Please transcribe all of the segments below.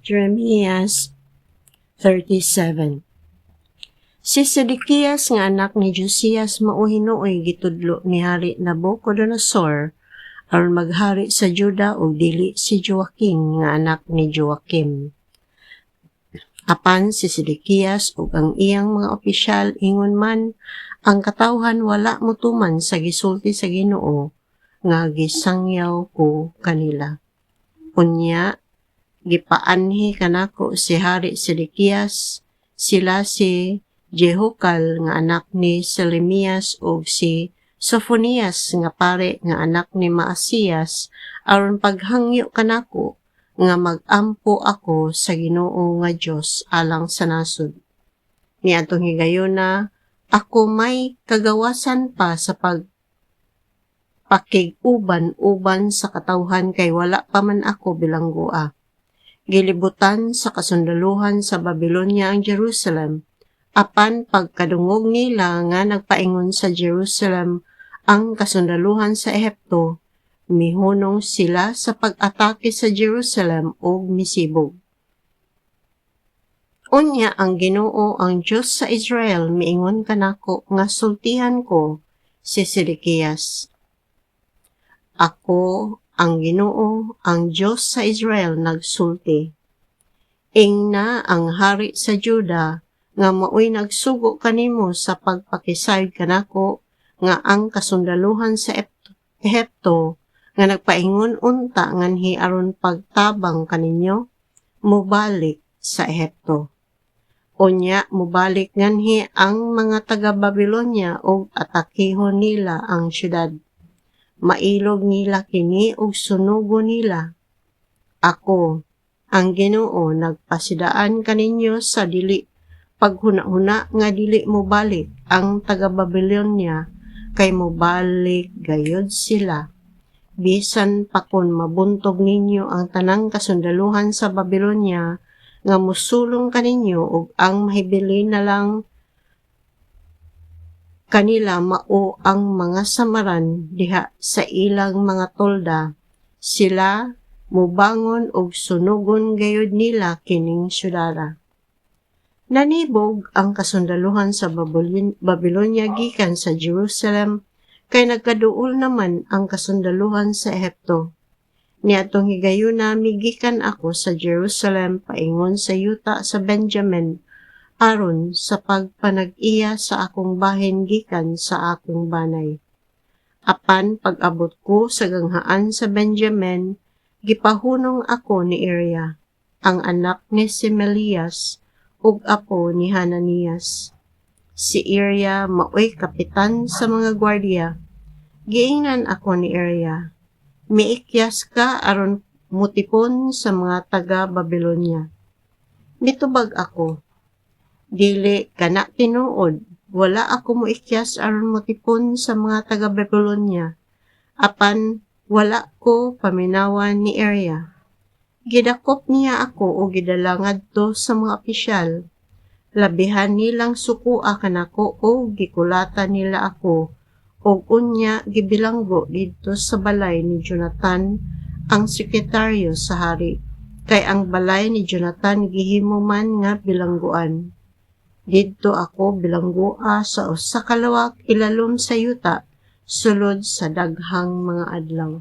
Jeremias 37. Si Sedekias nga anak ni Josias mao hinuoy gitudlo ni Hari Nabucodonosor aron maghari sa Juda ug dili si Joaquim nga anak ni Joaquim. Apan si Sedekias ug ang iyang mga opisyal ingon man ang katawhan wala motuman sa gisulti sa Ginoo nga gisangyaw ko kanila. Unya gipaanhi kanako si Hari Sedekias, sila si Jehukal nga anak ni Selemias ug si Sophonias nga pare nga anak ni Maasiyas aron paghangyo kanako nga mag-ampo ako sa Ginoo nga Dios alang sa nasod. Niadtong higayuna ako may kagawasan pa sa pakig-uban sa katawhan kay wala pa man ako bilanggua. Gilibutan sa kasundaluhan sa Babylonia ang Jerusalem, apan pagkadungog nila nga nagpaingon sa Jerusalem ang kasundaluhan sa Ehipto, mihunong sila sa pag-atake sa Jerusalem ug misibog. Unya ang Ginoo ang Dios sa Israel miingon kanako nga sultihan ko si Sedekias. Ako ang Ginoo, ang Diyos sa Israel nagsulti. Ingna ang hari sa Juda nga maoy nagsugo kanimo sa pagpakisayod kanako nga ang kasundaluhan sa Ehipto nga nagpaingon unta nganhi aron pagtabang kaninyo mubalik sa Ehipto. Unya mubalik nganhi ang mga taga Babylonia ug atakihon nila ang syudad. Mailog nila kini ug sunugo nila. Ako, ang Ginoo, nagpasidaan kaninyo sa dili paghuna-huna nga dili mo balik ang taga Babylonia kay mo balik gayod sila. Bisan pa kun mabuntog ninyo ang tanang kasundaluhan sa Babylonia nga musulong kaninyo ug ang mahibili na lang kanila mao ang mga samaran diha sa ilang mga tolda, sila mubangon og sunugon gayud nila kining syudada. Nanibog ang kasundaluhan sa Babylonia gikan sa Jerusalem kay nagkaduol naman ang kasundaluhan sa Ehipto. Niadtong higayuna migikan ako sa Jerusalem paingon sa yuta sa Benjamin aron sa pagpanag-iya sa akong bahin gikan sa akong banay. Apan pag-abot ko sa ganghaan sa Benjamin, gipahunong ako ni Area, ang anak ni Semelias, ug apo ni Hananias. Si Area maoy kapitan sa mga gwardiya. Giingnan ako ni Area, miikyas ka aron mutipon sa mga taga Babylonia. Mitubag ako, dili kana tinuod, wala ako moikyas aron motipon sa mga taga Babylonia. Apan wala ko paminawan ni Area. Gidakop niya ako o gidala ngadto sa mga opisyal. Labihan nilang sukua kanako o gikulata nila ako og unya gibilanggo didto sa balay ni Jonathan ang sekretaryo sa hari. Kay ang balay ni Jonathan gihimo man nga bilangguan. Didto ako bilanggua sa usa ka lawak ilalom sa yuta sulod sa daghang mga adlaw.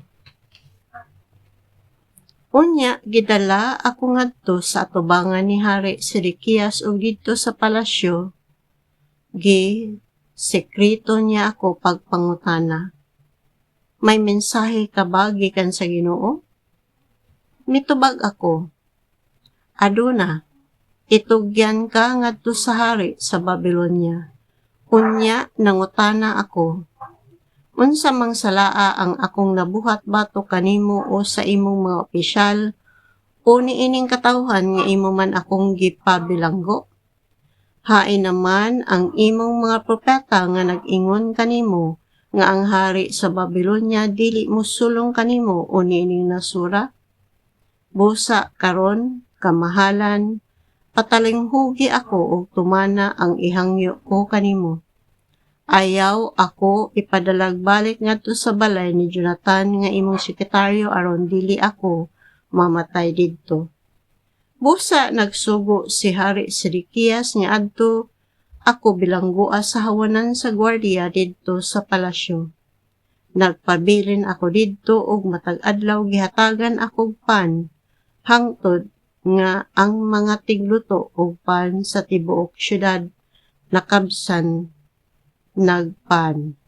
Unya gidala ako ngadto sa atubangan ni Hari Sedekias ug didto sa palasyo sekreto niya ako pagpangutana. May mensahe ka ba gikan sa Ginoo? Mitubag ako. Aduna, itugyan ka ngadto sa hari sa Babylonia. Unya nangutana ako. Unsa mang salaa ang akong nabuhat bato kanimo o sa imong mga opisyal o niining katawhan nga imo man akong gipabilanggo? Hain naman ang imong mga propeta nga nag-ingon kanimo nga ang hari sa Babylonia dili mosulong kanimo o niining nasura? Busa karon kamahalan, patalinghugi ako og tumana ang ihangyo ko kanimo. Ayaw ako ipadalag balik ngadto sa balay ni Jonathan nga imong sekretaryo aron dili ako mamatay didto. Busa nagsugo si Hari Sedekias nga adto ako bilanggoa sa hawanan sa gwardiya didto sa palasyo. Nagpabilin ako didto og matag adlaw gihatagan akog pan hangtod nga ang mga tigluto og pan sa tibuok syudad nakabsan nagpan.